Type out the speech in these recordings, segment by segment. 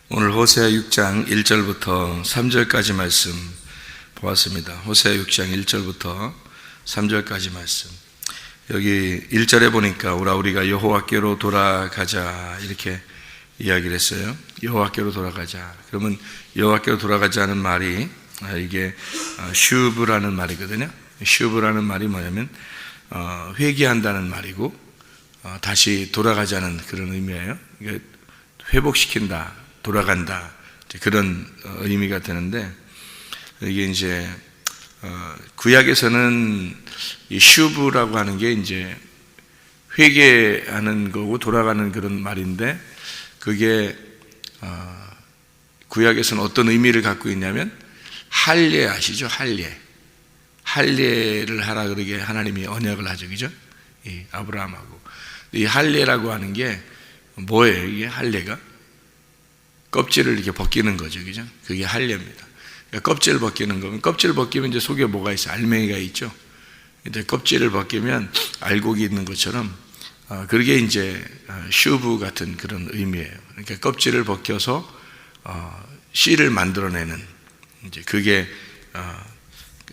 오늘 호세아 6장 1절부터 3절까지 말씀 보았습니다. 호세아 6장 1절부터 3절까지 말씀. 여기 1절에 보니까 우리가 여호와께로 돌아가자 이렇게 이야기를 했어요. 여호와께로 돌아가자. 그러면 여호와께로 돌아가자는 말이 이게 슈브라는 말이거든요. 슈브라는 말이 뭐냐면 회개한다는 말이고 다시 돌아가자는 그런 의미예요. 회복시킨다, 돌아간다, 그런 의미가 되는데, 이게 이제 구약에서는 이 슈브라고 하는 게 이제 회개하는 거고 돌아가는 그런 말인데, 그게 구약에서는 어떤 의미를 갖고 있냐면 할례 아시죠? 할례를 하라 그러게 하나님이 언약을 하죠, 그죠? 이 아브라함하고. 이 할례라고 하는 게 뭐예요? 이게 할례가 껍질을 이렇게 벗기는 거죠, 그죠? 그게 할례입니다. 그러니까 껍질을 벗기는 거면, 껍질을 벗기면 이제 속에 뭐가 있어요? 알맹이가 있죠. 근데 껍질을 벗기면 알곡이 있는 것처럼, 그게 이제 슈브 같은 그런 의미예요. 그러니까 껍질을 벗겨서 씨를 만들어내는, 이제 그게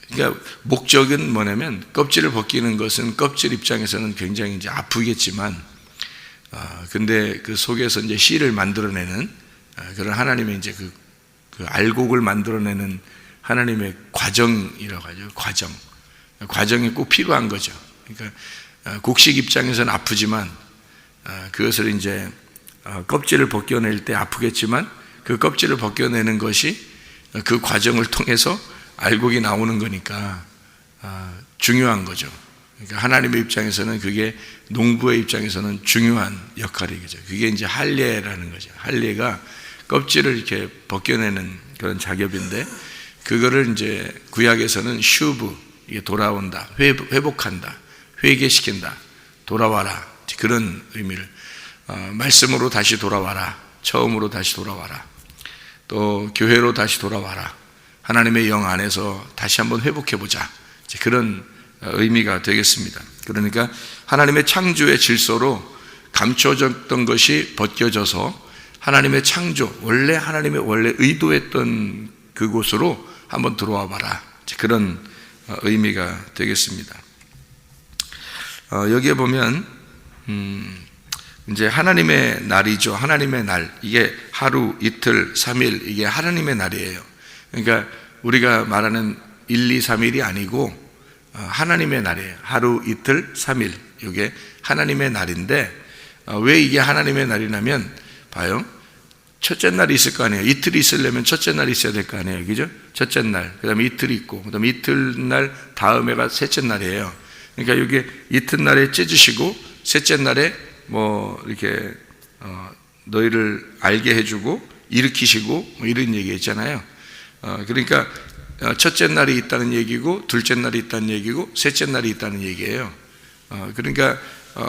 그러니까 목적은 뭐냐면, 껍질을 벗기는 것은 껍질 입장에서는 굉장히 이제 아프겠지만, 근데 그 속에서 이제 씨를 만들어내는 그런 하나님의 이제 그 알곡을 만들어내는 하나님의 과정이라고 하죠. 과정이 꼭 필요한 거죠. 그러니까 곡식 입장에서는 아프지만, 그것을 이제 껍질을 벗겨낼 때 아프겠지만, 그 껍질을 벗겨내는 것이 그 과정을 통해서 알곡이 나오는 거니까 중요한 거죠. 그러니까 하나님의 입장에서는 그게, 농부의 입장에서는 중요한 역할이죠. 그게 이제 할례라는 거죠. 할례가 껍질을 이렇게 벗겨내는 그런 작업인데, 그거를 이제 구약에서는 슈브, 이게 돌아온다, 회복한다, 회개시킨다, 돌아와라, 그런 의미를, 말씀으로 다시 돌아와라, 처음으로 다시 돌아와라, 또 교회로 다시 돌아와라, 하나님의 영 안에서 다시 한번 회복해보자, 그런 의미가 되겠습니다. 그러니까 하나님의 창조의 질서로 감춰졌던 것이 벗겨져서 하나님의 창조, 하나님의 원래 의도했던 그곳으로 한번 들어와 봐라, 그런 의미가 되겠습니다. 여기에 보면 이제 하나님의 날이죠. 하나님의 날, 이게 하루, 이틀, 3일, 이게 하나님의 날이에요. 그러니까 우리가 말하는 1, 2, 3일이 아니고 하나님의 날이에요. 하루, 이틀, 3일, 이게 하나님의 날인데, 왜 이게 하나님의 날이냐면, 봐요. 첫째 날이 있을 거 아니에요. 이틀이 있으려면 첫째 날이 있어야 될 거 아니에요, 그죠? 첫째 날, 그 다음에 이틀이 있고, 그 다음에 이틀날 다음에가 셋째 날이에요. 그러니까 이게 이틀날에 찢으시고, 셋째 날에 이렇게 너희를 알게 해주고 일으키시고 이런 얘기 했잖아요. 그러니까 첫째 날이 있다는 얘기고, 둘째 날이 있다는 얘기고, 셋째 날이 있다는 얘기예요. 그러니까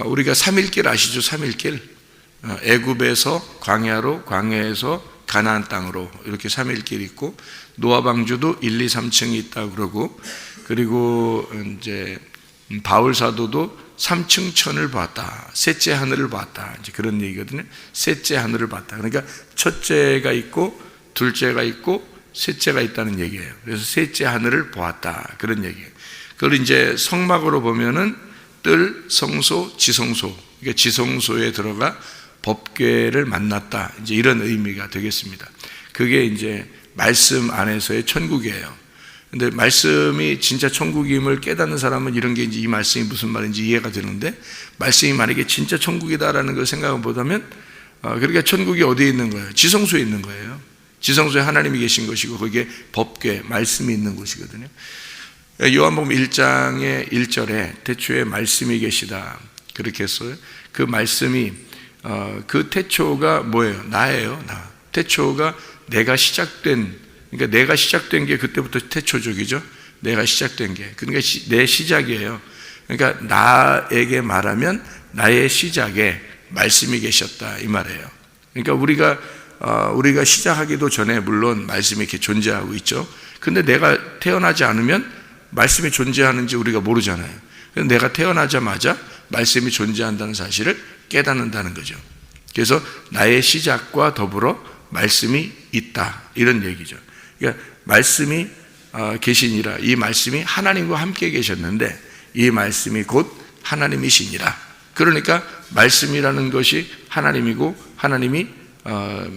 우리가 3일길 아시죠? 3일길. 애굽에서 광야로, 광야에서 가나안 땅으로, 이렇게 3일길이 있고, 노아 방주도 1, 2, 3층이 있다고 그러고, 그리고 이제 바울 사도도 3층 천을 봤다, 셋째 하늘을 봤다, 이제 그런 얘기거든요. 셋째 하늘을 봤다. 그러니까 첫째가 있고, 둘째가 있고, 셋째가 있다는 얘기예요. 그래서 셋째 하늘을 보았다, 그런 얘기예요. 그걸 이제 성막으로 보면은 뜰, 성소, 지성소, 그러니까 지성소에 들어가 법궤를 만났다, 이제 이런 의미가 되겠습니다. 그게 이제 말씀 안에서의 천국이에요. 근데 말씀이 진짜 천국임을 깨닫는 사람은 이런 게 이제 이 말씀이 무슨 말인지 이해가 되는데, 말씀이 만약에 진짜 천국이다라는 걸 생각을 못하면, 그러니까 천국이 어디에 있는 거예요? 지성소에 있는 거예요. 지성소에 하나님이 계신 것이고, 거기에 법궤, 말씀이 있는 곳이거든요. 요한복음 1장의 1절에 태초에 말씀이 계시다, 그렇게 했어요. 그 말씀이, 그 태초가 뭐예요? 나예요, 나. 태초가 내가 시작된, 그러니까 내가 시작된 게 그때부터 태초적이죠. 내가 시작된 게, 그러니까 내 시작이에요. 그러니까 나에게 말하면 나의 시작에 말씀이 계셨다, 이 말이에요. 그러니까 우리가 시작하기도 전에 물론 말씀이 이렇게 존재하고 있죠. 근데 내가 태어나지 않으면 말씀이 존재하는지 우리가 모르잖아요. 그래서 내가 태어나자마자 말씀이 존재한다는 사실을 깨닫는다는 거죠. 그래서 나의 시작과 더불어 말씀이 있다, 이런 얘기죠. 그러니까 말씀이 계시니라, 이 말씀이 하나님과 함께 계셨는데 이 말씀이 곧 하나님이시니라. 그러니까 말씀이라는 것이 하나님이고 하나님이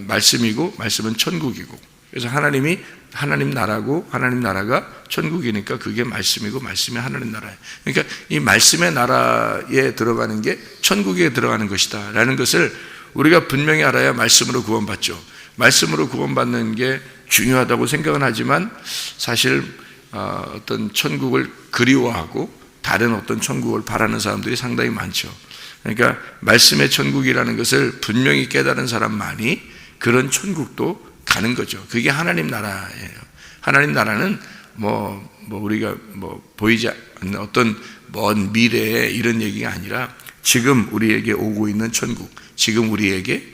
말씀이고 말씀은 천국이고, 그래서 하나님이 하나님 나라고 하나님 나라가 천국이니까 그게 말씀이고 말씀이 하나님 나라예요. 그러니까 이 말씀의 나라에 들어가는 게 천국에 들어가는 것이다 라는 것을 우리가 분명히 알아야 말씀으로 구원받죠. 말씀으로 구원받는 게 중요하다고 생각은 하지만 사실 어떤 천국을 그리워하고 다른 어떤 천국을 바라는 사람들이 상당히 많죠. 그러니까 말씀의 천국이라는 것을 분명히 깨달은 사람만이 그런 천국도 가는 거죠. 그게 하나님 나라예요. 하나님 나라는 우리가 보이지 않는 어떤 먼 미래에 이런 얘기가 아니라 지금 우리에게 오고 있는 천국, 지금 우리에게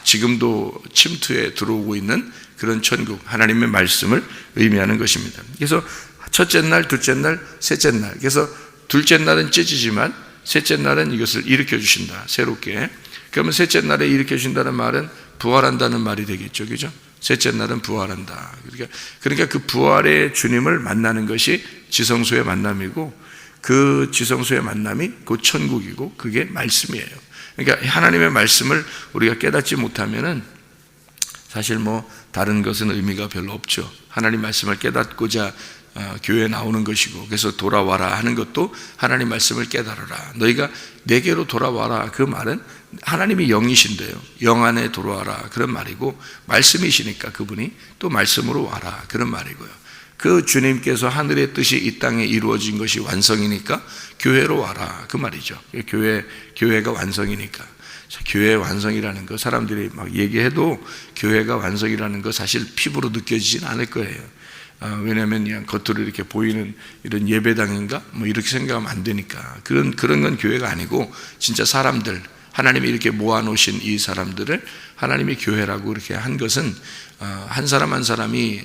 지금도 침투에 들어오고 있는 그런 천국, 하나님의 말씀을 의미하는 것입니다. 그래서 첫째 날, 둘째 날, 셋째 날, 그래서 둘째 날은 찢어지지만 셋째 날은 이것을 일으켜 주신다, 새롭게. 그러면 셋째 날에 일으켜 주신다는 말은 부활한다는 말이 되겠죠, 그죠? 셋째 날은 부활한다. 그러니까 그 부활의 주님을 만나는 것이 지성소의 만남이고, 그 지성소의 만남이 곧 천국이고, 그게 말씀이에요. 그러니까 하나님의 말씀을 우리가 깨닫지 못하면은 사실 다른 것은 의미가 별로 없죠. 하나님 말씀을 깨닫고자 교회에 나오는 것이고, 그래서 돌아와라 하는 것도 하나님 말씀을 깨달아라, 너희가 내게로 돌아와라, 그 말은 하나님이 영이신데요, 영 안에 돌아와라 그런 말이고, 말씀이시니까 그분이 또 말씀으로 와라 그런 말이고요. 그 주님께서 하늘의 뜻이 이 땅에 이루어진 것이 완성이니까 교회로 와라 그 말이죠. 교회가 완성이니까. 교회의 완성이라는 거 사람들이 막 얘기해도 교회가 완성이라는 거 사실 피부로 느껴지진 않을 거예요. 왜냐하면 그냥 겉으로 이렇게 보이는 이런 예배당인가 이렇게 생각하면 안 되니까. 그런 건 교회가 아니고 진짜 사람들, 하나님이 이렇게 모아놓으신 이 사람들을 하나님이 교회라고 이렇게 한 것은 한 사람 한 사람이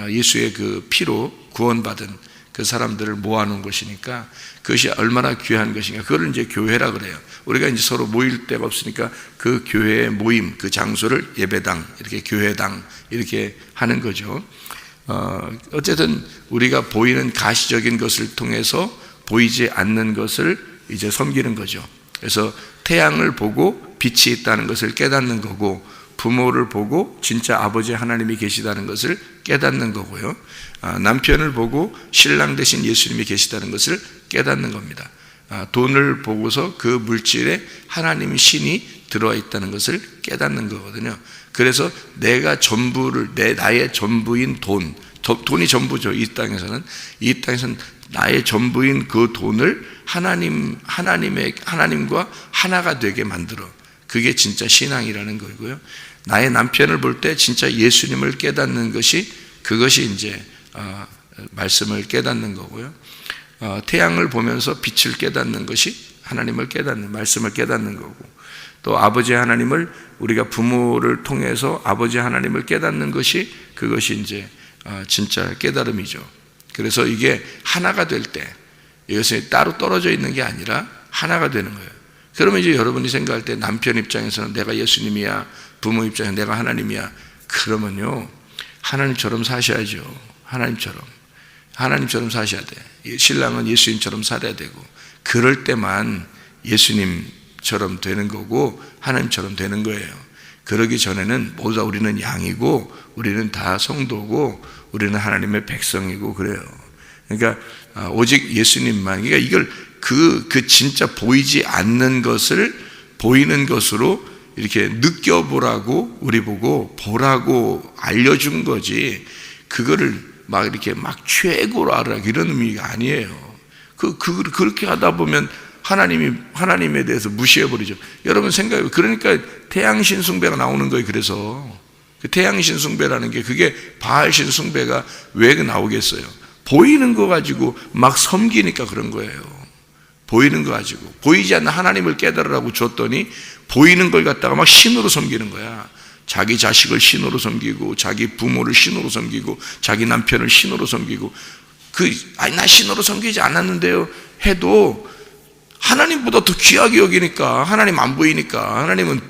예수의 그 피로 구원받은 그 사람들을 모아놓은 것이니까 그것이 얼마나 귀한 것인가. 그걸 이제 교회라 그래요. 우리가 이제 서로 모일 데가 없으니까 그 교회의 모임, 그 장소를 예배당, 이렇게 교회당 이렇게 하는 거죠. 어쨌든 우리가 보이는 가시적인 것을 통해서 보이지 않는 것을 이제 섬기는 거죠. 그래서 태양을 보고 빛이 있다는 것을 깨닫는 거고, 부모를 보고 진짜 아버지 하나님이 계시다는 것을 깨닫는 거고요. 남편을 보고 신랑 대신 예수님이 계시다는 것을 깨닫는 겁니다. 돈을 보고서 그 물질에 하나님 신이 들어와 있다는 것을 깨닫는 거거든요. 그래서 내가 나의 전부인 돈이 전부죠. 이 땅에서는 나의 전부인 그 돈을 하나님과 하나가 되게 만들어. 그게 진짜 신앙이라는 거고요. 나의 남편을 볼 때 진짜 예수님을 깨닫는 것이, 그것이 이제 말씀을 깨닫는 거고요. 태양을 보면서 빛을 깨닫는 것이 하나님을 깨닫는, 말씀을 깨닫는 거고, 또 아버지 하나님을, 우리가 부모를 통해서 아버지 하나님을 깨닫는 것이, 그것이 이제 진짜 깨달음이죠. 그래서 이게 하나가 될 때, 이것이 따로 떨어져 있는 게 아니라 하나가 되는 거예요. 그러면 이제 여러분이 생각할 때 남편 입장에서는 내가 예수님이야, 부모 입장에서 내가 하나님이야, 그러면요 하나님처럼 사셔야죠. 하나님처럼 사셔야 돼. 신랑은 예수님처럼 살아야 되고, 그럴 때만 예수님처럼 되는 거고 하나님처럼 되는 거예요. 그러기 전에는 모두 다 우리는 양이고, 우리는 다 성도고, 우리는 하나님의 백성이고 그래요. 그러니까 오직 예수님만, 그러니까 이걸 그 진짜 보이지 않는 것을 보이는 것으로 이렇게 느껴보라고 우리 보고 보라고 알려준 거지, 그거를 막 이렇게 막 최고로 알아 이런 의미가 아니에요. 그렇게 하다 보면 하나님에 대해서 무시해버리죠. 여러분 생각해, 그러니까 태양신 숭배가 나오는 거예요. 그래서 그 태양신 숭배라는 게, 그게 바알신 숭배가 왜 나오겠어요? 보이는 거 가지고 막 섬기니까 그런 거예요. 보이는 거 가지고, 보이지 않는 하나님을 깨달으라고 줬더니 보이는 걸 갖다가 막 신으로 섬기는 거야. 자기 자식을 신으로 섬기고, 자기 부모를 신으로 섬기고, 자기 남편을 신으로 섬기고, 나 신으로 섬기지 않았는데요 해도 하나님보다 더 귀하게 여기니까, 하나님 안 보이니까, 하나님은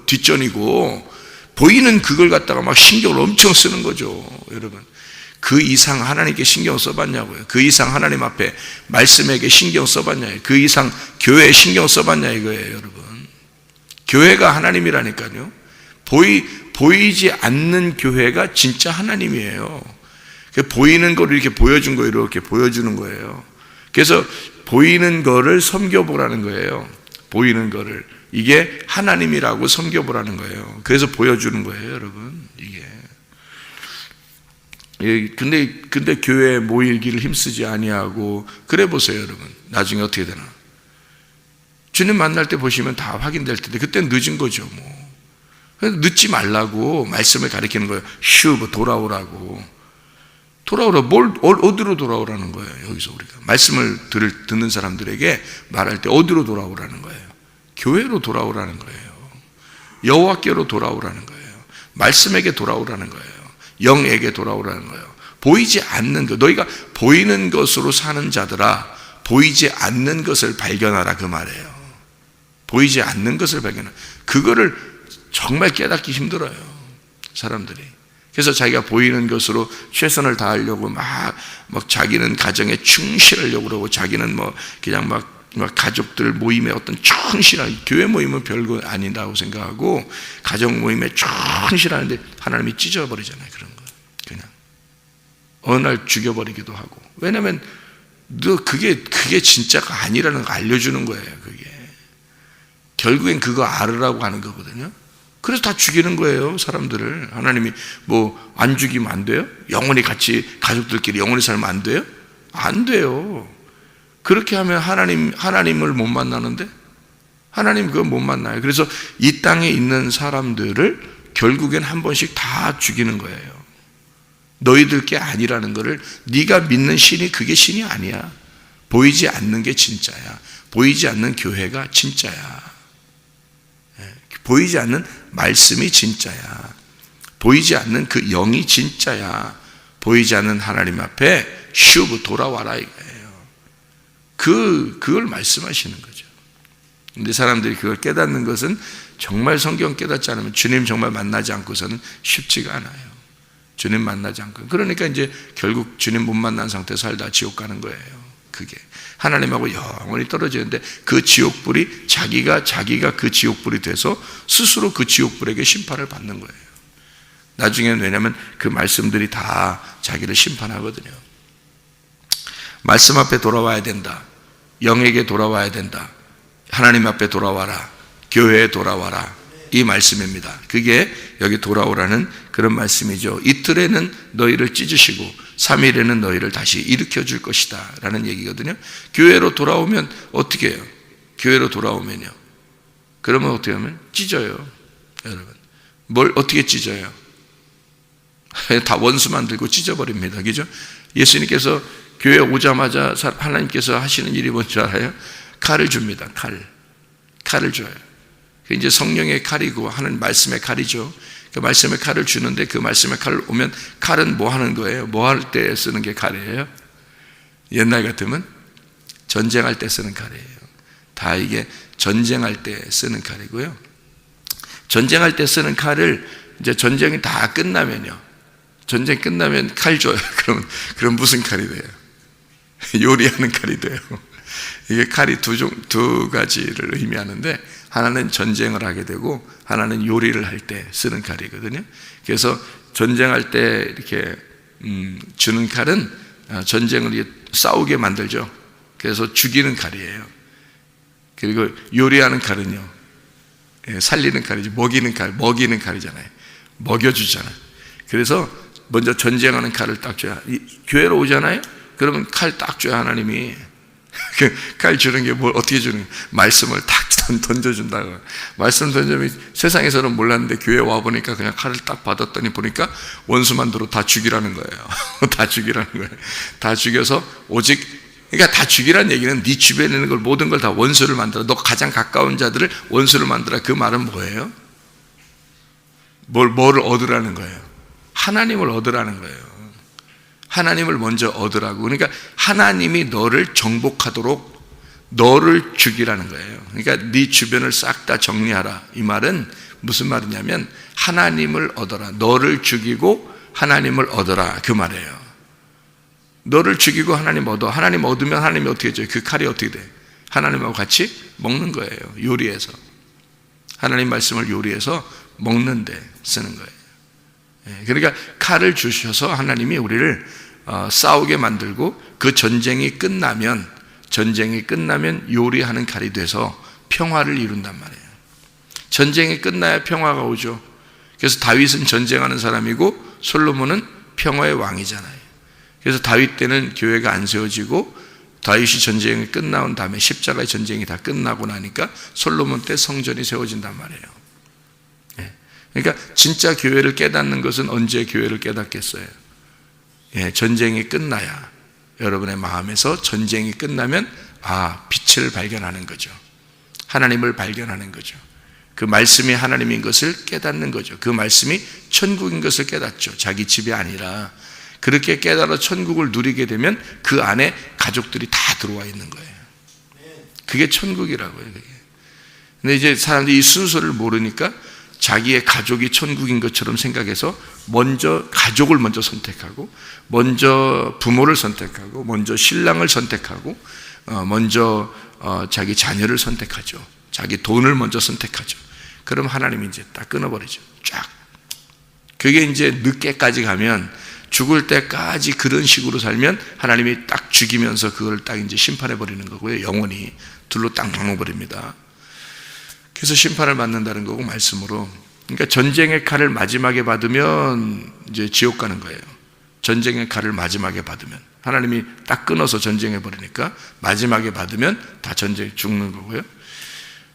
뒷전이고, 보이는 그걸 갖다가 막 신경을 엄청 쓰는 거죠. 여러분, 그 이상 하나님께 신경 써봤냐고요. 그 이상 하나님 앞에 말씀에게 신경 써봤냐, 그 이상 교회에 신경 써봤냐 이거예요. 여러분, 교회가 하나님이라니까요. 보이지 않는 교회가 진짜 하나님이에요. 보이는 거를 이렇게 보여준 거예요. 이렇게 보여주는 거예요. 그래서 보이는 거를 섬겨보라는 거예요. 보이는 거를, 이게 하나님이라고 섬겨보라는 거예요. 그래서 보여주는 거예요, 여러분. 이게. 근데 교회에 모이기를 힘쓰지 아니하고, 그래 보세요, 여러분. 나중에 어떻게 되나? 주님 만날 때 보시면 다 확인될 텐데, 그때는 늦은 거죠, 뭐. 그래서 늦지 말라고 말씀을 가리키는 거예요. 돌아오라고. 어디로 돌아오라는 거예요? 여기서 우리가 말씀을 듣는 사람들에게 말할 때 어디로 돌아오라는 거예요? 교회로 돌아오라는 거예요. 여호와께로 돌아오라는 거예요. 말씀에게 돌아오라는 거예요. 영에게 돌아오라는 거예요. 보이지 않는 것, 너희가 보이는 것으로 사는 자들아, 보이지 않는 것을 발견하라, 그 말이에요. 보이지 않는 것을 발견하라. 그거를 정말 깨닫기 힘들어요, 사람들이. 그래서 자기가 보이는 것으로 최선을 다하려고 막 자기는 가정에 충실하려고 그러고, 자기는 그냥 막 가족들 모임에 어떤 충실한, 교회 모임은 별거 아니라고 생각하고 가정 모임에 충실하는데 하나님이 찢어버리잖아요. 그런 거 그냥 어느 날 죽여버리기도 하고. 왜냐하면 너 그게 진짜가 아니라는 거 알려주는 거예요. 그게 결국엔 그거 알으라고 하는 거거든요. 그래서 다 죽이는 거예요, 사람들을. 하나님이 안 죽이면 안 돼요? 영원히 같이 가족들끼리 영원히 살면 안 돼요? 안 돼요. 그렇게 하면 하나님을 못 만나는데, 하나님 그거 못 만나요. 그래서 이 땅에 있는 사람들을 결국엔 한 번씩 다 죽이는 거예요. 너희들 게 아니라는 거를, 네가 믿는 신이 그게 신이 아니야. 보이지 않는 게 진짜야. 보이지 않는 교회가 진짜야. 보이지 않는 말씀이 진짜야. 보이지 않는 그 영이 진짜야. 보이지 않는 하나님 앞에 돌아와라 이거예요. 그걸 말씀하시는 거죠. 근데 사람들이 그걸 깨닫는 것은, 정말 성경 깨닫지 않으면, 주님 정말 만나지 않고서는 쉽지가 않아요. 주님 만나지 않고. 그러니까 이제 결국 주님 못 만난 상태에서 살다 지옥 가는 거예요. 그게 하나님하고 영원히 떨어지는데, 그 지옥불이 자기가 그 지옥불이 돼서 스스로 그 지옥불에게 심판을 받는 거예요. 나중에는. 왜냐하면 그 말씀들이 다 자기를 심판하거든요. 말씀 앞에 돌아와야 된다. 영에게 돌아와야 된다. 하나님 앞에 돌아와라. 교회에 돌아와라. 이 말씀입니다. 그게 여기 돌아오라는 그런 말씀이죠. 이틀에는 너희를 찢으시고 3일에는 너희를 다시 일으켜 줄 것이다 라는 얘기거든요. 교회로 돌아오면 어떻게 해요? 교회로 돌아오면요, 그러면 어떻게 하면? 찢어요. 여러분, 뭘 어떻게 찢어요? 다 원수 만들고 찢어버립니다. 그죠? 예수님께서 교회 오자마자 하나님께서 하시는 일이 뭔지 알아요? 칼을 줍니다. 칼을 줘요. 이제 성령의 칼이고 하는 말씀의 칼이죠. 그 말씀의 칼을 주는데, 그 말씀의 칼을 오면, 칼은 뭐 하는 거예요? 뭐 할 때 쓰는 게 칼이에요? 옛날 같으면 전쟁할 때 쓰는 칼이에요. 다 이게 전쟁할 때 쓰는 칼이고요. 전쟁할 때 쓰는 칼을 이제 전쟁이 다 끝나면요, 전쟁 끝나면 칼 줘요. 그럼 무슨 칼이 돼요? 요리하는 칼이 돼요. 이게 칼이 두 가지를 의미하는데, 하나는 전쟁을 하게 되고 하나는 요리를 할 때 쓰는 칼이거든요. 그래서 전쟁할 때 이렇게 주는 칼은 전쟁을 싸우게 만들죠. 그래서 죽이는 칼이에요. 그리고 요리하는 칼은요, 살리는 칼이지, 먹이는 칼이잖아요. 먹여주잖아요. 그래서 먼저 전쟁하는 칼을 딱 줘야, 교회로 오잖아요? 그러면 칼 딱 줘야 하나님이 그 칼 주는 게 뭘 어떻게 주는 거예요? 말씀을 딱 던져준다고. 말씀 던져면 세상에서는 몰랐는데 교회 와보니까 그냥 칼을 딱 받았더니 보니까 원수만들어 다 죽이라는 거예요. 다 죽이라는 거예요. 다 죽여서 오직, 그러니까 다 죽이라는 얘기는 네 주변에 있는 걸, 모든 걸 다 원수를 만들어. 너 가장 가까운 자들을 원수를 만들어. 그 말은 뭐예요? 뭐를 얻으라는 거예요? 하나님을 얻으라는 거예요. 하나님을 먼저 얻으라고. 그러니까 하나님이 너를 정복하도록 너를 죽이라는 거예요. 그러니까 네 주변을 싹 다 정리하라. 이 말은 무슨 말이냐면 하나님을 얻어라. 너를 죽이고 하나님을 얻어라. 그 말이에요. 너를 죽이고 하나님 얻어. 하나님 얻으면 하나님이 어떻게 해줘요? 그 칼이 어떻게 돼? 하나님하고 같이 먹는 거예요. 요리해서. 하나님 말씀을 요리해서 먹는데 쓰는 거예요. 그러니까 칼을 주셔서 하나님이 우리를 싸우게 만들고 그 전쟁이 끝나면 요리하는 칼이 돼서 평화를 이룬단 말이에요. 전쟁이 끝나야 평화가 오죠. 그래서 다윗은 전쟁하는 사람이고 솔로몬은 평화의 왕이잖아요. 그래서 다윗 때는 교회가 안 세워지고 다윗이 전쟁이 끝나온 다음에 십자가의 전쟁이 다 끝나고 나니까 솔로몬 때 성전이 세워진단 말이에요. 그러니까 진짜 교회를 깨닫는 것은 언제 교회를 깨닫겠어요? 전쟁이 끝나야 여러분의 마음에서 전쟁이 끝나면 빛을 발견하는 거죠. 하나님을 발견하는 거죠. 그 말씀이 하나님인 것을 깨닫는 거죠. 그 말씀이 천국인 것을 깨닫죠. 자기 집이 아니라. 그렇게 깨달아 천국을 누리게 되면 그 안에 가족들이 다 들어와 있는 거예요. 그게 천국이라고요. 그게. 근데 이제 사람들이 이 순서를 모르니까 자기의 가족이 천국인 것처럼 생각해서 먼저 가족을 먼저 선택하고, 먼저 부모를 선택하고, 먼저 신랑을 선택하고, 먼저 자기 자녀를 선택하죠. 자기 돈을 먼저 선택하죠. 그럼 하나님이 이제 딱 끊어버리죠. 쫙. 그게 이제 늦게까지 가면, 죽을 때까지 그런 식으로 살면 하나님이 딱 죽이면서 그걸 딱 이제 심판해버리는 거고요. 영원히 둘로 딱 나눠버립니다. 그래서 심판을 받는다는 거고, 말씀으로. 그러니까 전쟁의 칼을 마지막에 받으면 이제 지옥 가는 거예요. 전쟁의 칼을 마지막에 받으면. 하나님이 딱 끊어서 전쟁해버리니까 마지막에 받으면 다 전쟁에 죽는 거고요.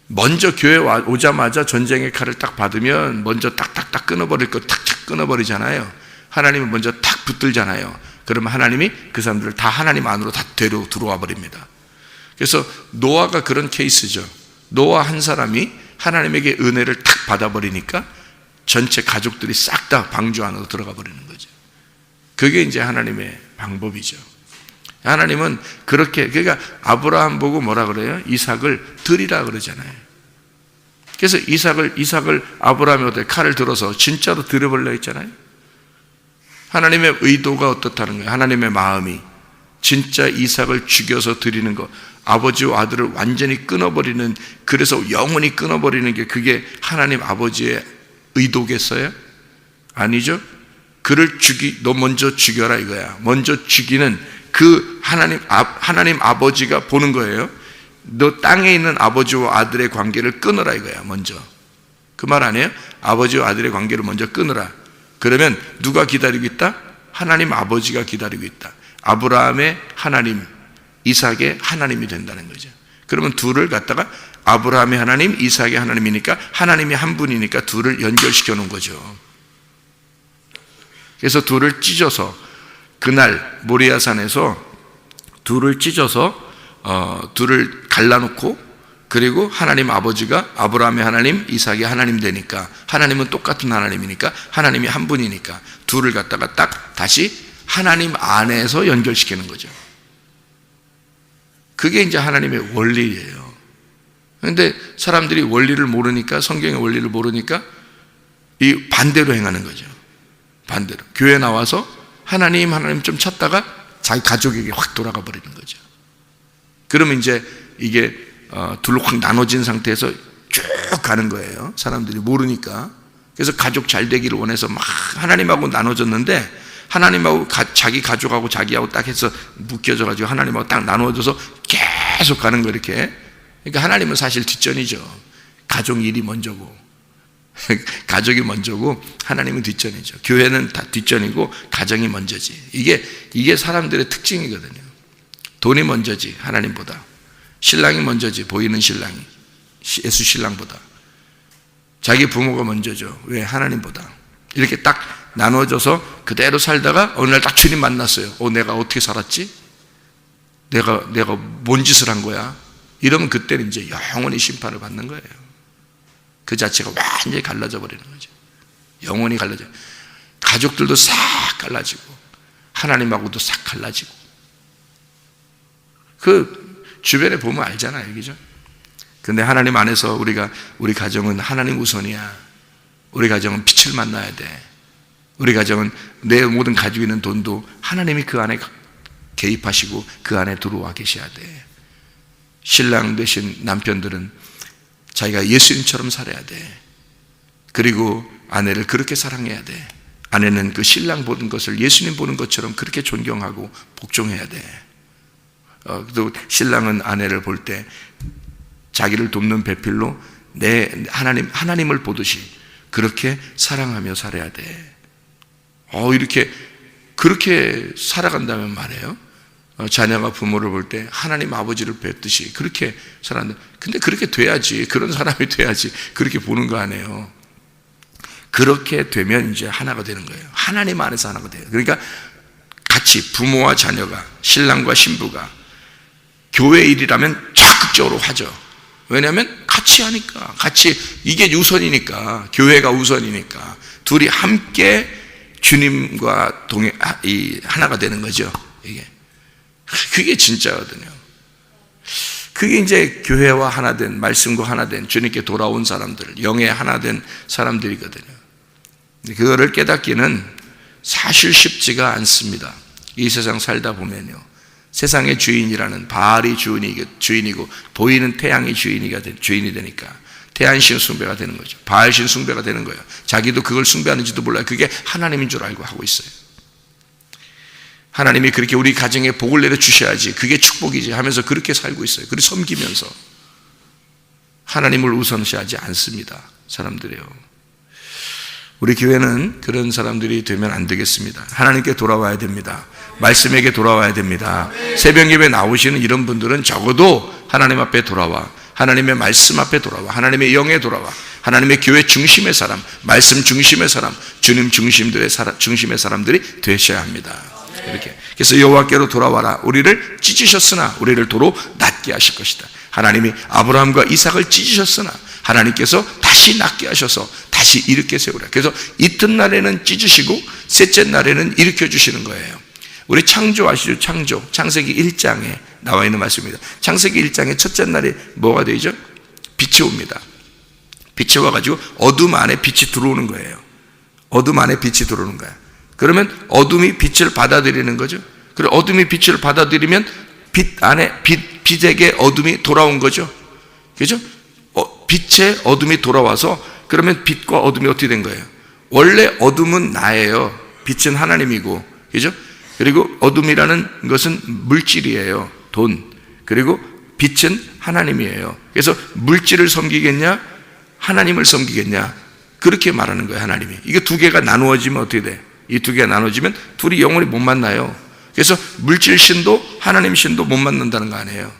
먼저 교회 오자마자 전쟁의 칼을 딱 받으면 먼저 딱딱딱 끊어버릴 거 탁탁 끊어버리잖아요. 하나님은 먼저 탁 붙들잖아요. 그러면 하나님이 그 사람들을 다 하나님 안으로 다 들어와 버립니다. 그래서 노아가 그런 케이스죠. 노아 한 사람이 하나님에게 은혜를 탁 받아버리니까 전체 가족들이 싹 다 방주 안으로 들어가 버리는 거죠. 그게 이제 하나님의 방법이죠. 하나님은 그렇게, 그러니까 아브라함 보고 뭐라 그래요? 이삭을 드리라 그러잖아요. 그래서 이삭을 아브라함이 어떻게 칼을 들어서 진짜로 드려버려 했잖아요. 하나님의 의도가 어떻다는 거예요? 하나님의 마음이 진짜 이삭을 죽여서 드리는 것, 아버지와 아들을 완전히 끊어버리는, 그래서 영원히 끊어버리는 게 그게 하나님 아버지의 의도겠어요? 아니죠? 그를 너 먼저 죽여라 이거야. 먼저 죽이는 그 하나님 아버지가 보는 거예요. 너 땅에 있는 아버지와 아들의 관계를 끊어라 이거야. 먼저. 그 말 아니에요? 아버지와 아들의 관계를 먼저 끊어라. 그러면 누가 기다리고 있다? 하나님 아버지가 기다리고 있다. 아브라함의 하나님, 이삭의 하나님이 된다는 거죠. 그러면 둘을 갖다가 아브라함의 하나님, 이삭의 하나님이니까 하나님이 한 분이니까 둘을 연결시켜 놓은 거죠. 그래서 둘을 찢어서 그날 모리아산에서 둘을 찢어서 둘을 갈라놓고, 그리고 하나님 아버지가 아브라함의 하나님, 이삭의 하나님 되니까, 하나님은 똑같은 하나님이니까, 하나님이 한 분이니까 둘을 갖다가 딱 다시 하나님 안에서 연결시키는 거죠. 그게 이제 하나님의 원리예요. 그런데 사람들이 원리를 모르니까, 성경의 원리를 모르니까 이 반대로 행하는 거죠. 반대로. 교회 나와서 하나님 좀 찾다가 자기 가족에게 확 돌아가 버리는 거죠. 그러면 이제 이게 둘로 확 나눠진 상태에서 쭉 가는 거예요. 사람들이 모르니까. 그래서 가족 잘 되기를 원해서 막 하나님하고 나눠졌는데, 하나님하고 자기 가족하고 자기하고 딱 해서 묶여져가지고 하나님하고 딱 나눠져서 계속 가는 거예요, 이렇게. 그러니까 하나님은 사실 뒷전이죠. 가족 일이 먼저고, 가족이 먼저고, 하나님은 뒷전이죠. 교회는 다 뒷전이고, 가정이 먼저지. 이게 사람들의 특징이거든요. 돈이 먼저지, 하나님보다. 신랑이 먼저지, 보이는 신랑이. 예수 신랑보다. 자기 부모가 먼저죠. 왜? 하나님보다. 이렇게 딱 나눠져서 그대로 살다가 어느 날 딱 주님 만났어요. 내가 어떻게 살았지? 내가 뭔 짓을 한 거야? 이러면 그때는 이제 영원히 심판을 받는 거예요. 그 자체가 완전히 갈라져 버리는 거죠. 영원히 갈라져. 가족들도 싹 갈라지고, 하나님하고도 싹 갈라지고. 주변에 보면 알잖아요, 그죠? 근데 하나님 안에서 우리 가정은 하나님 우선이야. 우리 가정은 빛을 만나야 돼. 우리 가정은 내 모든 가지고 있는 돈도 하나님이 그 안에 개입하시고 그 안에 들어와 계셔야 돼. 신랑 되신 남편들은 자기가 예수님처럼 살아야 돼. 그리고 아내를 그렇게 사랑해야 돼. 아내는 그 신랑 보는 것을 예수님 보는 것처럼 그렇게 존경하고 복종해야 돼. 또 신랑은 아내를 볼 때 자기를 돕는 배필로 하나님을 보듯이 그렇게 사랑하며 살아야 돼. 이렇게 그렇게 살아간다면 말이에요. 자녀가 부모를 볼 때 하나님 아버지를 뵙듯이 그렇게 살아간다. 근데 그렇게 돼야지. 그런 사람이 돼야지. 그렇게 보는 거 아니에요. 그렇게 되면 이제 하나가 되는 거예요. 하나님 안에서 하나가 돼요. 그러니까 같이 부모와 자녀가, 신랑과 신부가 교회 일이라면 적극적으로 하죠. 왜냐하면 같이 하니까, 같이 이게 우선이니까, 교회가 우선이니까 둘이 함께 주님과 하나가 되는 거죠. 이게 그게 진짜거든요. 그게 이제 교회와 하나된, 말씀과 하나된, 주님께 돌아온 사람들, 영에 하나된 사람들이거든요. 그거를 깨닫기는 사실 쉽지가 않습니다. 이 세상 살다 보면요, 세상의 주인이라는 바알이 주인이고 보이는 태양이 주인이 되니까 태양신 숭배가 되는 거죠. 바알신 숭배가 되는 거예요. 자기도 그걸 숭배하는지도 몰라요. 그게 하나님인 줄 알고 하고 있어요. 하나님이 그렇게 우리 가정에 복을 내려주셔야지, 그게 축복이지 하면서 그렇게 살고 있어요. 그리고 섬기면서 하나님을 우선시하지 않습니다. 사람들이요. 우리 교회는 그런 사람들이 되면 안 되겠습니다. 하나님께 돌아와야 됩니다. 말씀에게 돌아와야 됩니다. 새벽 예배 나오시는 이런 분들은 적어도 하나님 앞에 돌아와, 하나님의 말씀 앞에 돌아와, 하나님의 영에 돌아와, 하나님의 교회 중심의 사람, 말씀 중심의 사람, 주님 중심의 사람들이 되셔야 합니다. 이렇게. 그래서 여호와께로 돌아와라. 우리를 찢으셨으나 우리를 도로 낫게 하실 것이다. 하나님이 아브라함과 이삭을 찢으셨으나 하나님께서 다시 낫게 하셔서 다시 일으켜 세우라. 그래서 이튿날에는 찢으시고 셋째 날에는 일으켜 주시는 거예요. 우리 창조 아시죠? 창세기 1장에 나와 있는 말씀입니다. 창세기 1장의 첫째 날에 뭐가 되죠? 빛이 옵니다. 빛이 와가지고 어둠 안에 빛이 들어오는 거예요. 어둠 안에 빛이 들어오는 거야. 그러면 어둠이 빛을 받아들이는 거죠. 그리고 어둠이 빛을 받아들이면 빛 안에 빛에게 어둠이 돌아온 거죠. 그죠? 빛에 어둠이 돌아와서 그러면 빛과 어둠이 어떻게 된 거예요? 원래 어둠은 나예요. 빛은 하나님이고, 그죠? 그리고 어둠이라는 것은 물질이에요. 돈. 그리고 빛은 하나님이에요. 그래서 물질을 섬기겠냐? 하나님을 섬기겠냐? 그렇게 말하는 거예요, 하나님이. 이게 두 개가 나누어지면 어떻게 돼? 이 두 개가 나눠지면 둘이 영원히 못 만나요. 그래서 물질 신도 하나님 신도 못 만난다는 거 아니에요.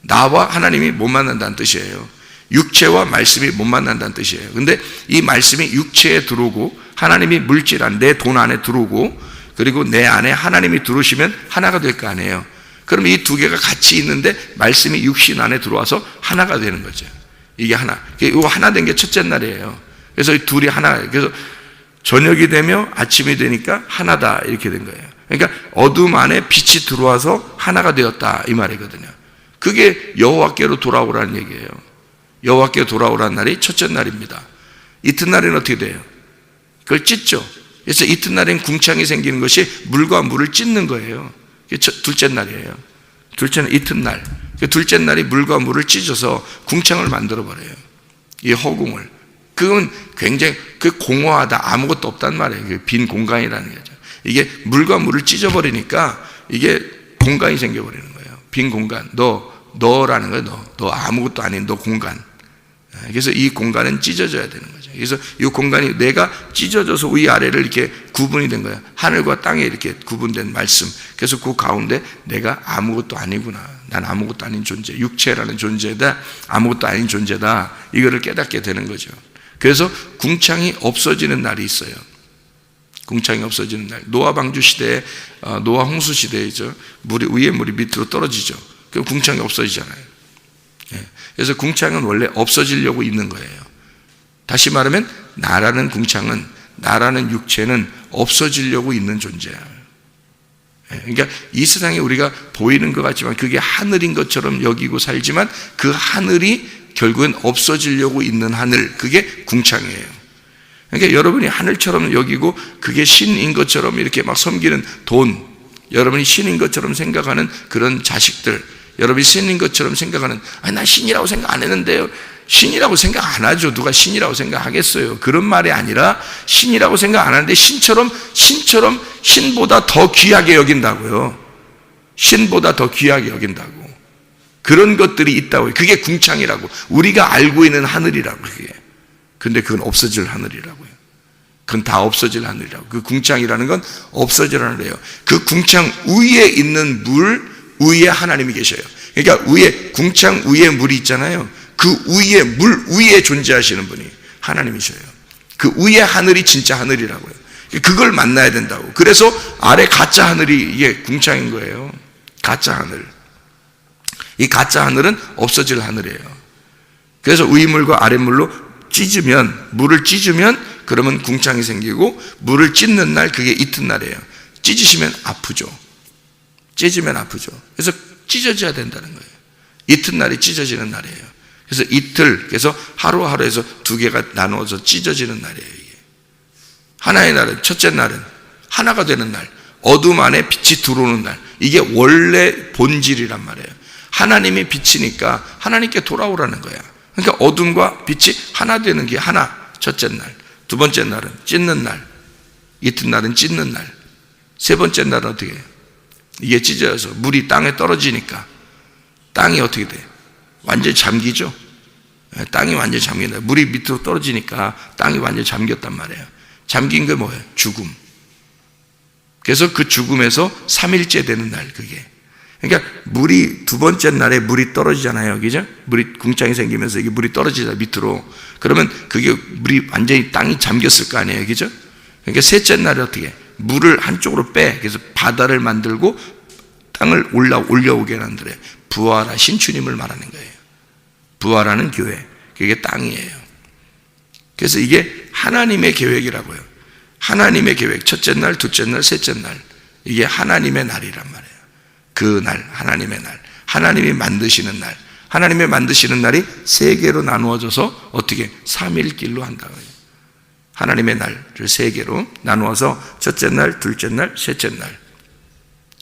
나와 하나님이 못 만난다는 뜻이에요. 육체와 말씀이 못 만난다는 뜻이에요. 근데 이 말씀이 육체에 들어오고 하나님이 물질 안, 내 돈 안에 들어오고 그리고 내 안에 하나님이 들어오시면 하나가 될 거 아니에요. 그럼 이 두 개가 같이 있는데 말씀이 육신 안에 들어와서 하나가 되는 거죠. 이게 하나. 이거 하나 된 게 첫째 날이에요. 그래서 이 둘이 하나. 그래서 저녁이 되며 아침이 되니까 하나다 이렇게 된 거예요. 그러니까 어둠 안에 빛이 들어와서 하나가 되었다 이 말이거든요. 그게 여호와께로 돌아오라는 얘기예요. 여호와께로 돌아오라는 날이 첫째 날입니다. 이튿날에는 어떻게 돼요? 그걸 찢죠. 그래서 이튿날엔 궁창이 생기는 것이 물과 물을 찢는 거예요. 둘째 날이에요. 둘째 날, 이튿날. 둘째 날이 물과 물을 찢어서 궁창을 만들어버려요. 이 허공을. 그건 굉장히 공허하다, 아무것도 없단 말이에요. 빈 공간이라는 거죠. 이게 물과 물을 찢어버리니까 이게 공간이 생겨버리는 거예요. 빈 공간. 너라는 거예요. 너 아무것도 아닌 너 공간. 그래서 이 공간은 찢어져야 되는 거죠. 그래서 이 공간이 내가 찢어져서 위아래를 이렇게 구분이 된 거야. 하늘과 땅에 이렇게 구분된 말씀. 그래서 그 가운데 내가 아무것도 아니구나. 난 아무것도 아닌 존재. 육체라는 존재다. 아무것도 아닌 존재다. 이거를 깨닫게 되는 거죠. 그래서 궁창이 없어지는 날이 있어요. 궁창이 없어지는 날. 노아 방주 시대에, 노아 홍수 시대에죠. 물이 위에 물이 밑으로 떨어지죠. 그럼 궁창이 없어지잖아요. 그래서 궁창은 원래 없어지려고 있는 거예요. 다시 말하면 나라는 궁창은, 나라는 육체는 없어지려고 있는 존재야. 그러니까 이 세상에 우리가 보이는 것 같지만 그게 하늘인 것처럼 여기고 살지만 그 하늘이 결국은 없어지려고 있는 하늘, 그게 궁창이에요. 그러니까 여러분이 하늘처럼 여기고 그게 신인 것처럼 이렇게 막 섬기는 돈, 여러분이 신인 것처럼 생각하는 그런 자식들, 여러분이 신인 것처럼 생각하는, 난 신이라고 생각 안 했는데요. 신이라고 생각 안 하죠. 누가 신이라고 생각하겠어요. 그런 말이 아니라 신이라고 생각 안 하는데 신처럼 신보다 더 귀하게 여긴다고요. 신보다 더 귀하게 여긴다고. 그런 것들이 있다고요. 그게 궁창이라고. 우리가 알고 있는 하늘이라고. 그게. 근데 그건 없어질 하늘이라고요. 그건 다 없어질 하늘이라고. 그 궁창이라는 건 없어질 하늘이에요. 그 궁창 위에 있는 물 위에 하나님이 계셔요. 그러니까 위에, 궁창 위에 물이 있잖아요. 그 위에, 물 위에 존재하시는 분이 하나님이셔요. 그 위에 하늘이 진짜 하늘이라고요. 그걸 만나야 된다고. 그래서 아래 가짜 하늘이 이게 궁창인 거예요. 가짜 하늘. 이 가짜 하늘은 없어질 하늘이에요. 그래서 위물과 아랫물로 찢으면, 물을 찢으면 그러면 궁창이 생기고, 물을 찢는 날 그게 이튿날이에요. 찢으시면 아프죠. 찢으면 아프죠. 그래서 찢어져야 된다는 거예요. 이튿날이 찢어지는 날이에요. 그래서 이틀, 그래서 하루하루에서 두 개가 나누어서 찢어지는 날이에요. 이게. 하나의 날은, 첫째 날은 하나가 되는 날, 어둠 안에 빛이 들어오는 날. 이게 원래 본질이란 말이에요. 하나님이 빛이니까 하나님께 돌아오라는 거야. 그러니까 어둠과 빛이 하나 되는 게 하나, 첫째 날. 두 번째 날은 찢는 날, 이튿날은 찢는 날. 세 번째 날은 어떻게 해요? 이게 찢어져서 물이 땅에 떨어지니까 땅이 어떻게 돼요? 완전히 잠기죠. 땅이 완전히 잠긴다. 물이 밑으로 떨어지니까 땅이 완전히 잠겼단 말이에요. 잠긴 게 뭐예요? 죽음. 그래서 그 죽음에서 3일째 되는 날, 그게. 그러니까 물이 두 번째 날에 물이 떨어지잖아요. 그죠? 물이 궁창이 생기면서 이게 물이 떨어지잖아요. 밑으로. 그러면 그게 물이 완전히 땅이 잠겼을 거 아니에요. 그죠? 그러니까 셋째 날에 어떻게 해? 물을 한쪽으로 빼. 그래서 바다를 만들고 땅을 올려오게 만들어요. 부활하신 주님을 말하는 거예요. 부활하는 교회. 그게 땅이에요. 그래서 이게 하나님의 계획이라고요. 하나님의 계획. 첫째 날, 둘째 날, 셋째 날. 이게 하나님의 날이란 말이에요. 그 날, 하나님의 날. 하나님이 만드시는 날. 하나님의 만드시는 날이 세 개로 나누어져서 어떻게? 3일길로 한다고요. 하나님의 날을 세 개로 나누어서 첫째 날, 둘째 날, 셋째 날.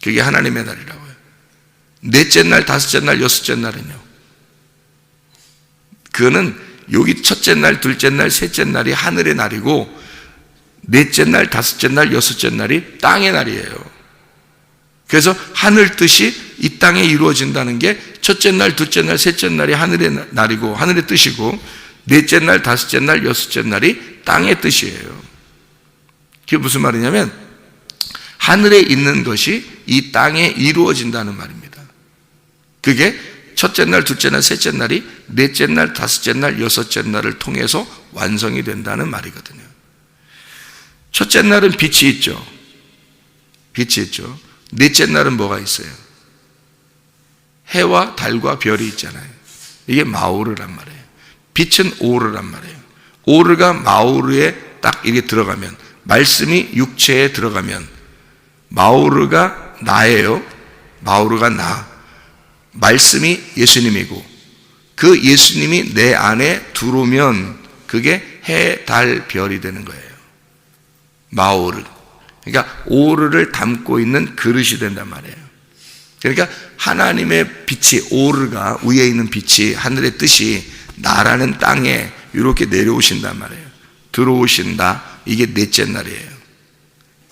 그게 하나님의 날이라고요. 넷째 날, 다섯째 날, 여섯째 날은요. 그거는 여기 첫째 날, 둘째 날, 셋째 날이 하늘의 날이고 넷째 날, 다섯째 날, 여섯째 날이 땅의 날이에요. 그래서 하늘 뜻이 이 땅에 이루어진다는 게 첫째 날, 둘째 날, 셋째 날이 하늘의 날이고 하늘의 뜻이고 넷째 날, 다섯째 날, 여섯째 날이 땅의 뜻이에요. 그게 무슨 말이냐면 하늘에 있는 것이 이 땅에 이루어진다는 말입니다. 그게 첫째 날, 둘째 날, 셋째 날이 넷째 날, 다섯째 날, 여섯째 날을 통해서 완성이 된다는 말이거든요. 첫째 날은 빛이 있죠. 빛이 있죠. 넷째 날은 뭐가 있어요? 해와 달과 별이 있잖아요. 이게 마오르란 말이에요. 빛은 오르란 말이에요. 오르가 마오르에 딱 이렇게 들어가면, 말씀이 육체에 들어가면 마오르가 나예요. 마오르가 나. 말씀이 예수님이고 그 예수님이 내 안에 들어오면 그게 해, 달, 별이 되는 거예요. 마오르. 그러니까 오르를 담고 있는 그릇이 된단 말이에요. 그러니까 하나님의 빛이, 오르가 위에 있는 빛이, 하늘의 뜻이 나라는 땅에 이렇게 내려오신단 말이에요. 들어오신다. 이게 넷째 날이에요.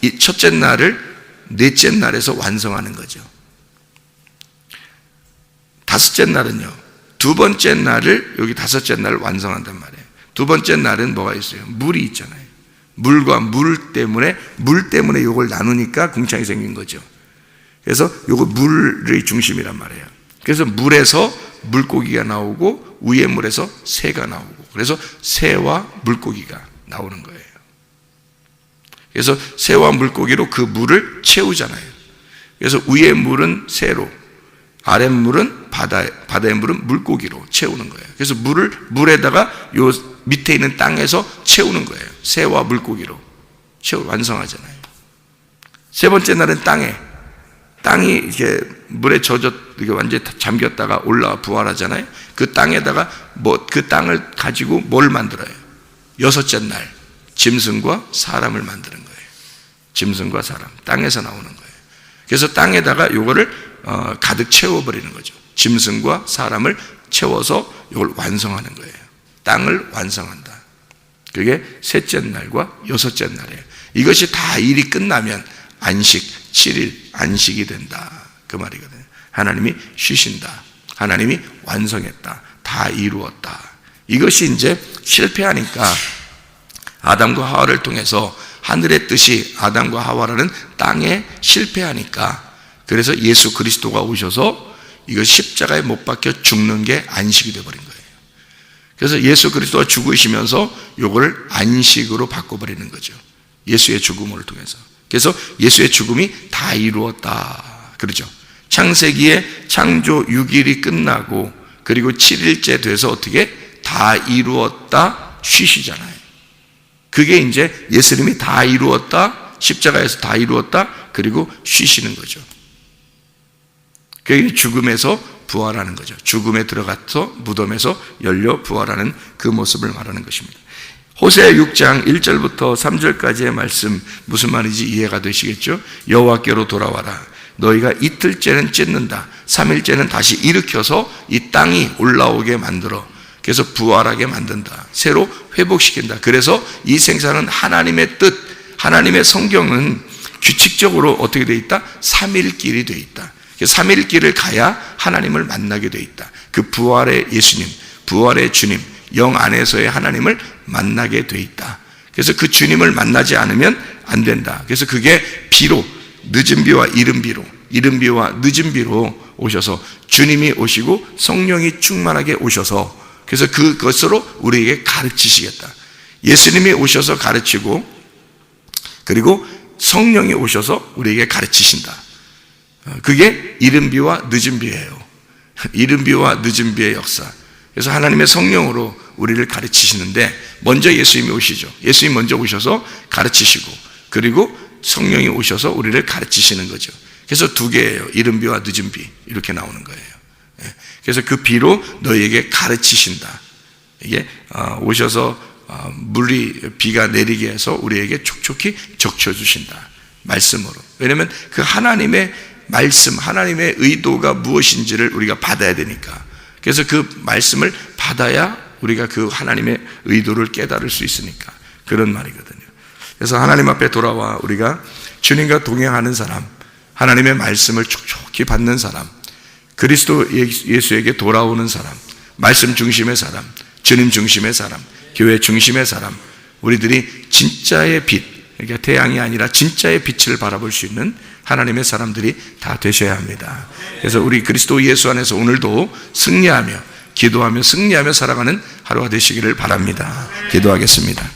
이 첫째 날을 넷째 날에서 완성하는 거죠. 다섯째 날은요, 두 번째 날을 여기 다섯째 날을 완성한단 말이에요. 두 번째 날은 뭐가 있어요? 물이 있잖아요. 물과 물 때문에 이걸 나누니까 궁창이 생긴 거죠. 그래서 이거 물의 중심이란 말이에요. 그래서 물에서 물고기가 나오고 위에 물에서 새가 나오고, 그래서 새와 물고기가 나오는 거예요. 그래서 새와 물고기로 그 물을 채우잖아요. 그래서 위에 물은 새로, 아랫 물은 바다의 물은 물고기로 채우는 거예요. 그래서 물에다가 요 밑에 있는 땅에서 채우는 거예요. 새와 물고기로 완성하잖아요. 세 번째 날은 땅에, 땅이 이렇게 물에 이게 완전히 잠겼다가 올라와 부활하잖아요. 그 땅에다가 그 땅을 가지고 뭘 만들어요? 여섯째 날 짐승과 사람을 만드는 거예요. 짐승과 사람, 땅에서 나오는 거예요. 그래서 땅에다가 요거를 가득 채워버리는 거죠. 짐승과 사람을 채워서 이걸 완성하는 거예요. 땅을 완성한다. 그게 셋째 날과 여섯째 날이에요. 이것이 다 일이 끝나면 안식, 7일 안식이 된다. 그 말이거든요. 하나님이 쉬신다. 하나님이 완성했다. 다 이루었다. 이것이 이제 실패하니까 아담과 하와를 통해서 하늘의 뜻이 아담과 하와라는 땅에 실패하니까, 그래서 예수 그리스도가 오셔서 이거 십자가에 못 박혀 죽는 게 안식이 되어버린 거예요. 그래서 예수 그리스도가 죽으시면서 요거를 안식으로 바꿔버리는 거죠. 예수의 죽음을 통해서. 그래서 예수의 죽음이 다 이루었다 그러죠. 창세기에 창조 6일이 끝나고 그리고 7일째 돼서 어떻게 다 이루었다 쉬시잖아요. 그게 이제 예수님이 다 이루었다, 십자가에서 다 이루었다, 그리고 쉬시는 거죠. 그게 죽음에서 부활하는 거죠. 죽음에 들어가서 무덤에서 열려 부활하는 그 모습을 말하는 것입니다. 호세아 6장 1절부터 3절까지의 말씀 무슨 말인지 이해가 되시겠죠? 여호와께로 돌아와라. 너희가 이틀째는 찢는다. 3일째는 다시 일으켜서 이 땅이 올라오게 만들어. 그래서 부활하게 만든다. 새로 회복시킨다. 그래서 이 생사는 하나님의 뜻, 하나님의 성경은 규칙적으로 어떻게 되어 있다? 3일길이 되어 있다. 3일길을 가야 하나님을 만나게 되어 있다. 그 부활의 예수님, 부활의 주님, 영 안에서의 하나님을 만나게 되어 있다. 그래서 그 주님을 만나지 않으면 안 된다. 그래서 그게 비로, 늦은 비와 이른 비로, 이른 비와 늦은 비로 오셔서 주님이 오시고 성령이 충만하게 오셔서, 그래서 그것으로 우리에게 가르치시겠다. 예수님이 오셔서 가르치고 그리고 성령이 오셔서 우리에게 가르치신다. 그게 이른 비와 늦은 비예요. 이른 비와 늦은 비의 역사. 그래서 하나님의 성령으로 우리를 가르치시는데 먼저 예수님이 오시죠. 예수님이 먼저 오셔서 가르치시고 그리고 성령이 오셔서 우리를 가르치시는 거죠. 그래서 두 개예요. 이른 비와 늦은 비 이렇게 나오는 거예요. 그래서 그 비로 너희에게 가르치신다. 이게 오셔서 비가 내리게 해서 우리에게 촉촉히 적셔주신다. 말씀으로. 왜냐하면 그 하나님의 말씀, 하나님의 의도가 무엇인지를 우리가 받아야 되니까. 그래서 그 말씀을 받아야 우리가 그 하나님의 의도를 깨달을 수 있으니까 그런 말이거든요. 그래서 하나님 앞에 돌아와 우리가 주님과 동행하는 사람, 하나님의 말씀을 촉촉히 받는 사람, 그리스도 예수에게 돌아오는 사람, 말씀 중심의 사람, 주님 중심의 사람, 교회 중심의 사람, 우리들이 진짜의 빛, 그러니까 태양이 아니라 진짜의 빛을 바라볼 수 있는 하나님의 사람들이 다 되셔야 합니다. 그래서 우리 그리스도 예수 안에서 오늘도 승리하며 기도하며 승리하며 살아가는 하루가 되시기를 바랍니다. 기도하겠습니다.